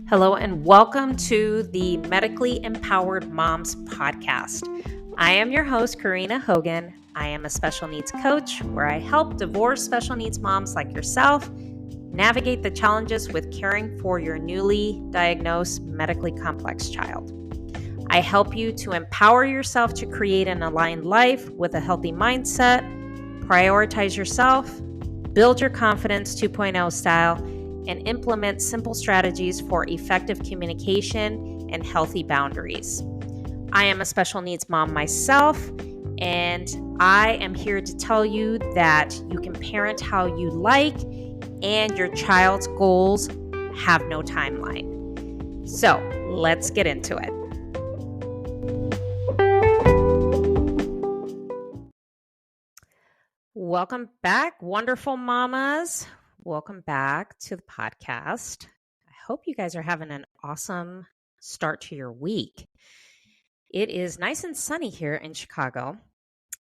Hello, and welcome to the Medically Empowered Moms podcast. I am your host, Karina Hogan. I am a special needs coach where I help divorced special needs moms like yourself navigate the challenges with caring for your newly diagnosed medically complex child. I help you to empower yourself to create an aligned life with a healthy mindset, prioritize yourself, build your confidence 2.0 style, and implement simple strategies for effective communication and healthy boundaries. I am a special needs mom myself, and I am here to tell you that you can parent how you like, and your child's goals have no timeline. So let's get into it. Welcome back, wonderful mamas. Welcome back to the podcast. I hope you guys are having an awesome start to your week. It is nice and sunny here in Chicago.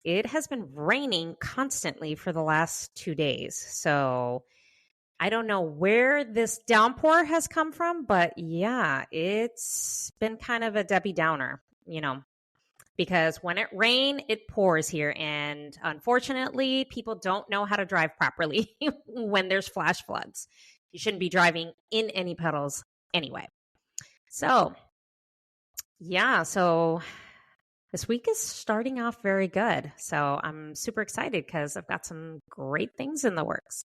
It has been raining constantly for the last 2 days. So I don't know where this downpour has come from, but yeah, it's been kind of a Debbie Downer, because when it rains, it pours here. And unfortunately, people don't know how to drive properly when there's flash floods. You shouldn't be driving in any puddles anyway. So this week is starting off very good. So I'm super excited because I've got some great things in the works.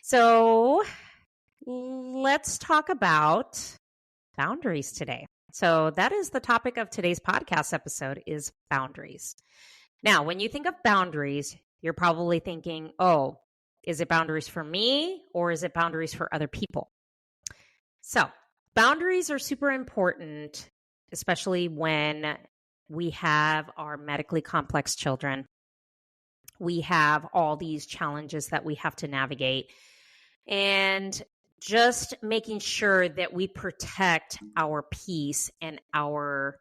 So let's talk about boundaries today. So that is the topic of today's podcast episode, is boundaries. Now, when you think of boundaries, you're probably thinking, oh, is it boundaries for me or is it boundaries for other people? So boundaries are super important, especially when we have our medically complex children. We have all these challenges that we have to navigate. And just making sure that we protect our peace and our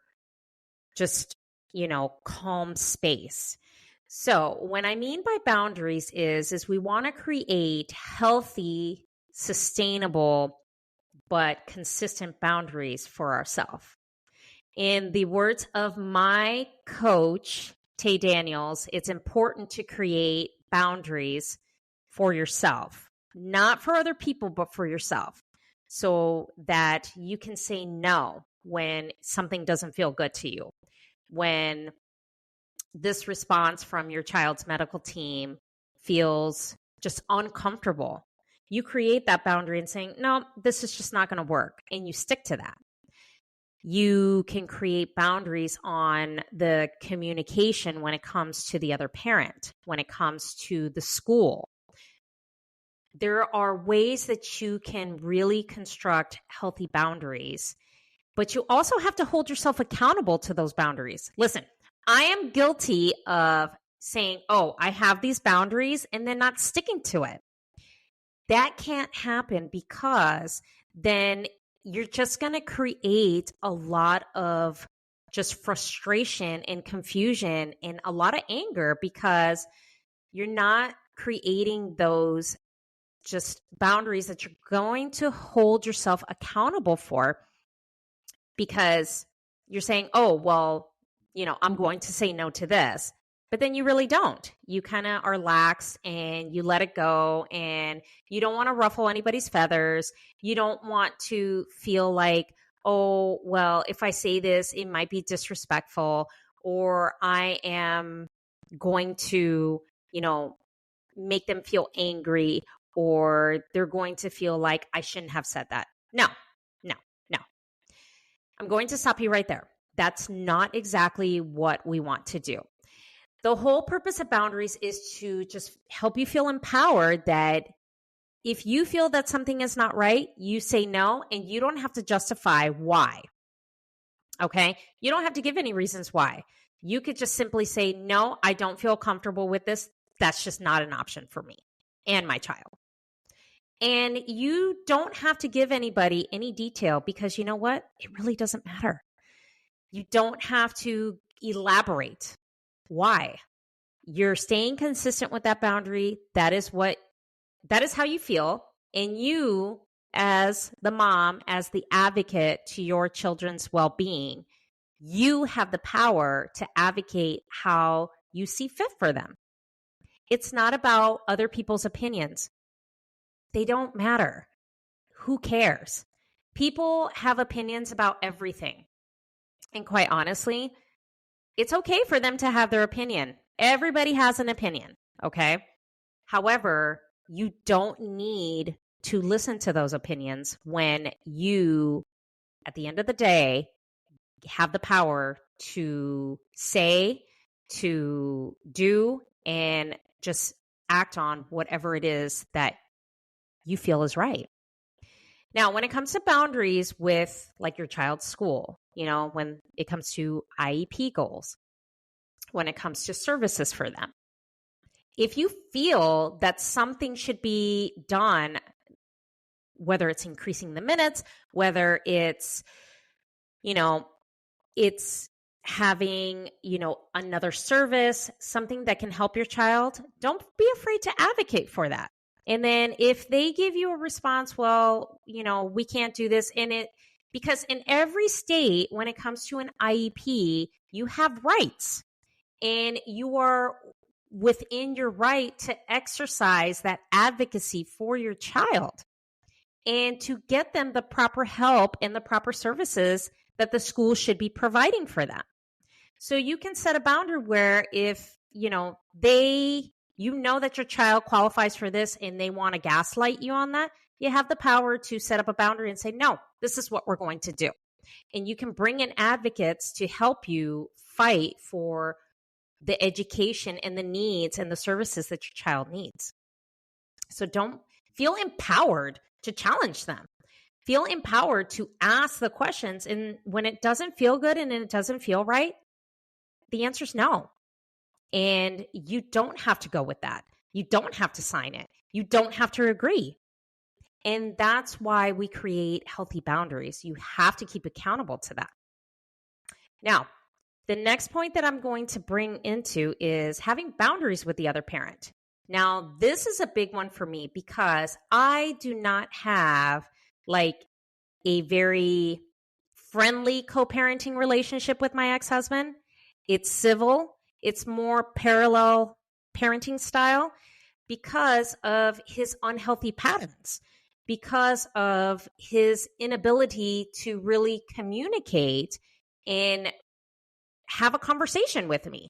calm space. So what I mean by boundaries is we want to create healthy, sustainable, but consistent boundaries for ourselves. In the words of my coach, Tay Daniels, it's important to create boundaries for yourself. Not for other people, but for yourself, so that you can say no when something doesn't feel good to you. When this response from your child's medical team feels just uncomfortable, you create that boundary and saying, no, this is just not going to work. And you stick to that. You can create boundaries on the communication when it comes to the other parent, when it comes to the school. There are ways that you can really construct healthy boundaries, but you also have to hold yourself accountable to those boundaries. Listen, I am guilty of saying, oh, I have these boundaries, and then not sticking to it. That can't happen, because then you're just going to create a lot of just frustration and confusion and a lot of anger, because you're not creating those just boundaries that you're going to hold yourself accountable for, because you're saying, oh, well, I'm going to say no to this, but then you really don't. You kind of are lax and you let it go, and you don't want to ruffle anybody's feathers. You don't want to feel like, oh, well, if I say this, it might be disrespectful, or I am going to, make them feel angry, or they're going to feel like I shouldn't have said that. No. I'm going to stop you right there. That's not exactly what we want to do. The whole purpose of boundaries is to just help you feel empowered that if you feel that something is not right, you say no, and you don't have to justify why. Okay? You don't have to give any reasons why. You could just simply say, no, I don't feel comfortable with this. That's just not an option for me and my child. And you don't have to give anybody any detail, because you know what? It really doesn't matter. You don't have to elaborate why. You're staying consistent with that boundary. That is how you feel. And you, as the mom, as the advocate to your children's well-being, you have the power to advocate how you see fit for them. It's not about other people's opinions. They don't matter. Who cares? People have opinions about everything. And quite honestly, it's okay for them to have their opinion. Everybody has an opinion, okay? However, you don't need to listen to those opinions when you, at the end of the day, have the power to say, to do, and just act on whatever it is that you feel is right. Now, when it comes to boundaries with like your child's school, when it comes to IEP goals, when it comes to services for them, if you feel that something should be done, whether it's increasing the minutes, whether it's, it's having, another service, something that can help your child, don't be afraid to advocate for that. And then if they give you a response, well, we can't do this because in every state, when it comes to an IEP, you have rights and you are within your right to exercise that advocacy for your child and to get them the proper help and the proper services that the school should be providing for them. So you can set a boundary where if, that your child qualifies for this and they want to gaslight you on that, you have the power to set up a boundary and say, no, this is what we're going to do. And you can bring in advocates to help you fight for the education and the needs and the services that your child needs. So don't feel empowered to challenge them. Feel empowered to ask the questions. And when it doesn't feel good and it doesn't feel right, the answer is no. And you don't have to go with that. You don't have to sign it. You don't have to agree. And that's why we create healthy boundaries. You have to keep accountable to that. Now, the next point that I'm going to bring into is having boundaries with the other parent. Now, this is a big one for me because I do not have like a very friendly co-parenting relationship with my ex-husband. It's civil. It's more parallel parenting style because of his unhealthy patterns, because of his inability to really communicate and have a conversation with me.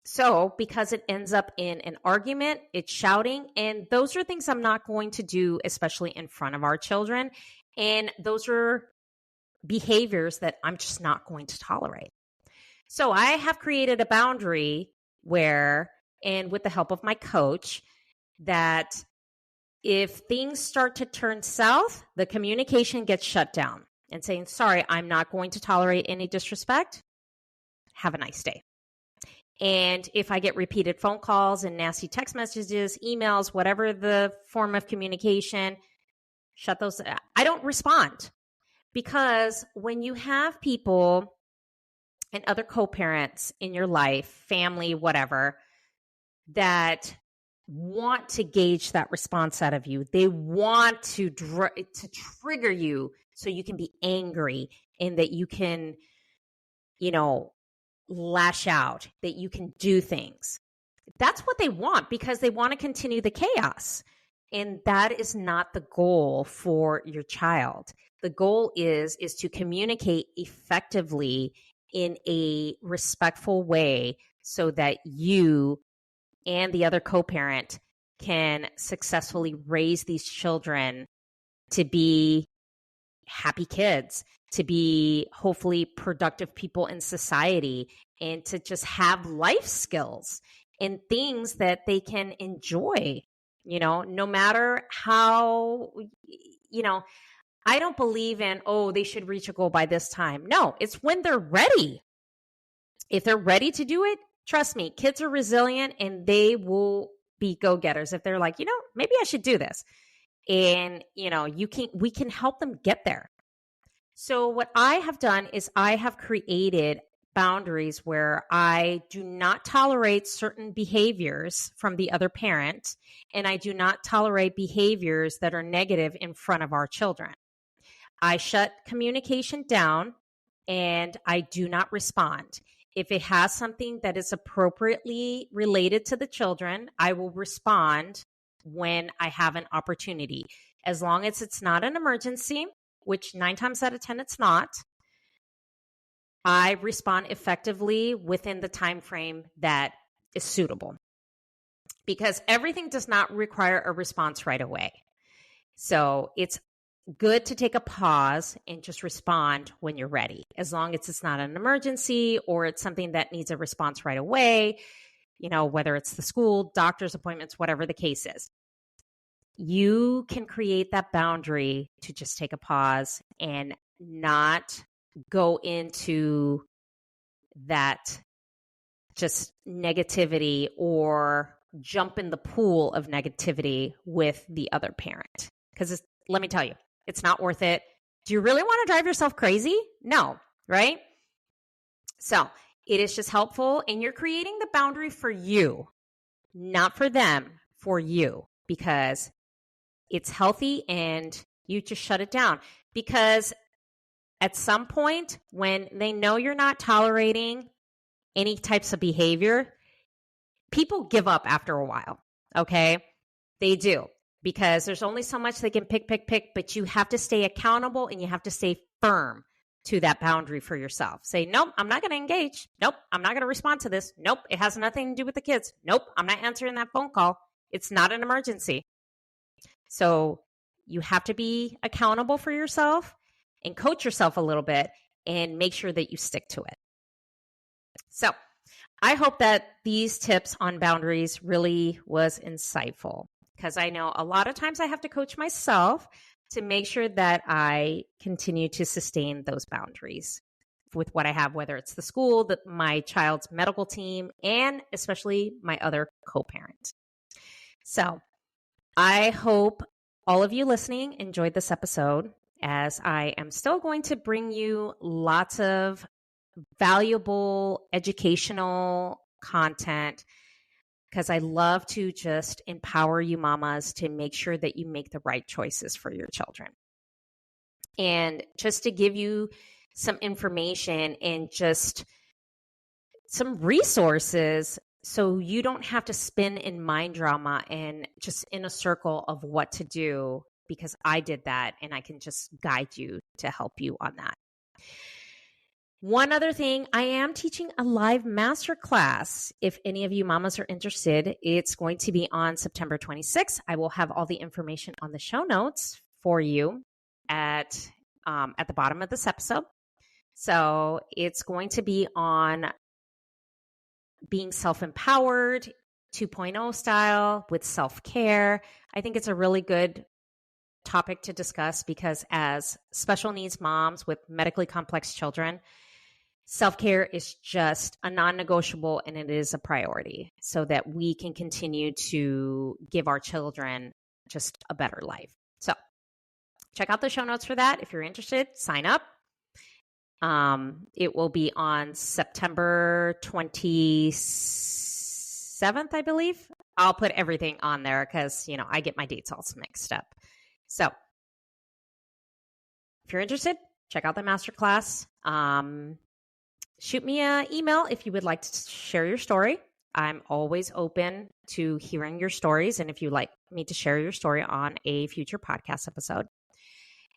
So because it ends up in an argument, it's shouting, and those are things I'm not going to do, especially in front of our children. And those are behaviors that I'm just not going to tolerate. So I have created a boundary where, and with the help of my coach, that if things start to turn south, the communication gets shut down and saying, sorry, I'm not going to tolerate any disrespect. Have a nice day. And if I get repeated phone calls and nasty text messages, emails, whatever the form of communication, shut those. I don't respond because when you have people and other co-parents in your life, family, whatever, that want to gauge that response out of you. They want to trigger you so you can be angry and that you can, lash out, that you can do things. That's what they want because they want to continue the chaos. And that is not the goal for your child. The goal is to communicate effectively in a respectful way so that you and the other co-parent can successfully raise these children to be happy kids, to be hopefully productive people in society, and to just have life skills and things that they can enjoy, no matter how, I don't believe in, they should reach a goal by this time. No, it's when they're ready. If they're ready to do it, trust me, kids are resilient and they will be go-getters. If they're like, maybe I should do this. And, we can help them get there. So what I have done is I have created boundaries where I do not tolerate certain behaviors from the other parent, and I do not tolerate behaviors that are negative in front of our children. I shut communication down and I do not respond. If it has something that is appropriately related to the children, I will respond when I have an opportunity. As long as it's not an emergency, which 9 times out of 10 it's not, I respond effectively within the time frame that is suitable. Because everything does not require a response right away. So it's good to take a pause and just respond when you're ready, as long as it's not an emergency or it's something that needs a response right away, whether it's the school, doctor's appointments, whatever the case is. You can create that boundary to just take a pause and not go into that just negativity or jump in the pool of negativity with the other parent. Because let me tell you, it's not worth it. Do you really want to drive yourself crazy? No, right? So it is just helpful, and you're creating the boundary for you, not for them, for you, because it's healthy and you just shut it down. Because at some point, when they know you're not tolerating any types of behavior, people give up after a while, okay? They do, because there's only so much they can pick, but you have to stay accountable and you have to stay firm to that boundary for yourself. Say, nope, I'm not going to engage. Nope, I'm not going to respond to this. Nope, it has nothing to do with the kids. Nope, I'm not answering that phone call. It's not an emergency. So you have to be accountable for yourself and coach yourself a little bit and make sure that you stick to it. So I hope that these tips on boundaries really was insightful, because I know a lot of times I have to coach myself to make sure that I continue to sustain those boundaries with what I have, whether it's the school, my child's medical team, and especially my other co-parent. So I hope all of you listening enjoyed this episode, as I am still going to bring you lots of valuable educational content, because I love to just empower you mamas to make sure that you make the right choices for your children. And just to give you some information and just some resources so you don't have to spin in mind drama and just in a circle of what to do, because I did that and I can just guide you to help you on that. One other thing, I am teaching a live masterclass. If any of you mamas are interested, it's going to be on September 26th. I will have all the information on the show notes for you at the bottom of this episode. So it's going to be on being self-empowered, 2.0 style with self-care. I think it's a really good topic to discuss, because as special needs moms with medically complex children, self-care is just a non-negotiable, and it is a priority so that we can continue to give our children just a better life. So check out the show notes for that. If you're interested, sign up. It will be on September 27th, I believe. I'll put everything on there because, I get my dates all mixed up. So if you're interested, check out the masterclass. Shoot me an email if you would like to share your story. I'm always open to hearing your stories, and if you'd like me to share your story on a future podcast episode.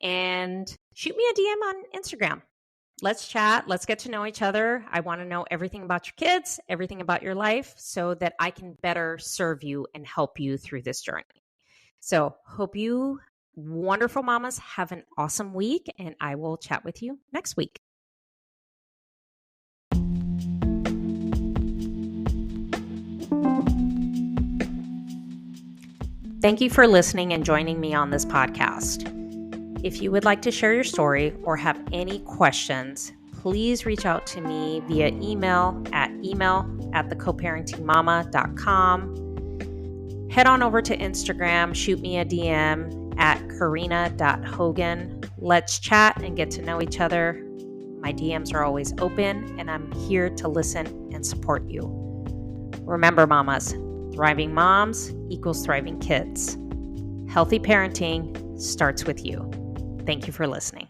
And shoot me a DM on Instagram. Let's chat. Let's get to know each other. I want to know everything about your kids, everything about your life, so that I can better serve you and help you through this journey. So hope you wonderful mamas have an awesome week, and I will chat with you next week. Thank you for listening and joining me on this podcast. If you would like to share your story or have any questions, please reach out to me via email at thecoparentingmama.com. Head on over to Instagram, shoot me a DM at karina.hogan. Let's chat and get to know each other. My DMs are always open, and I'm here to listen and support you. Remember, mamas, thriving moms equals thriving kids. Healthy parenting starts with you. Thank you for listening.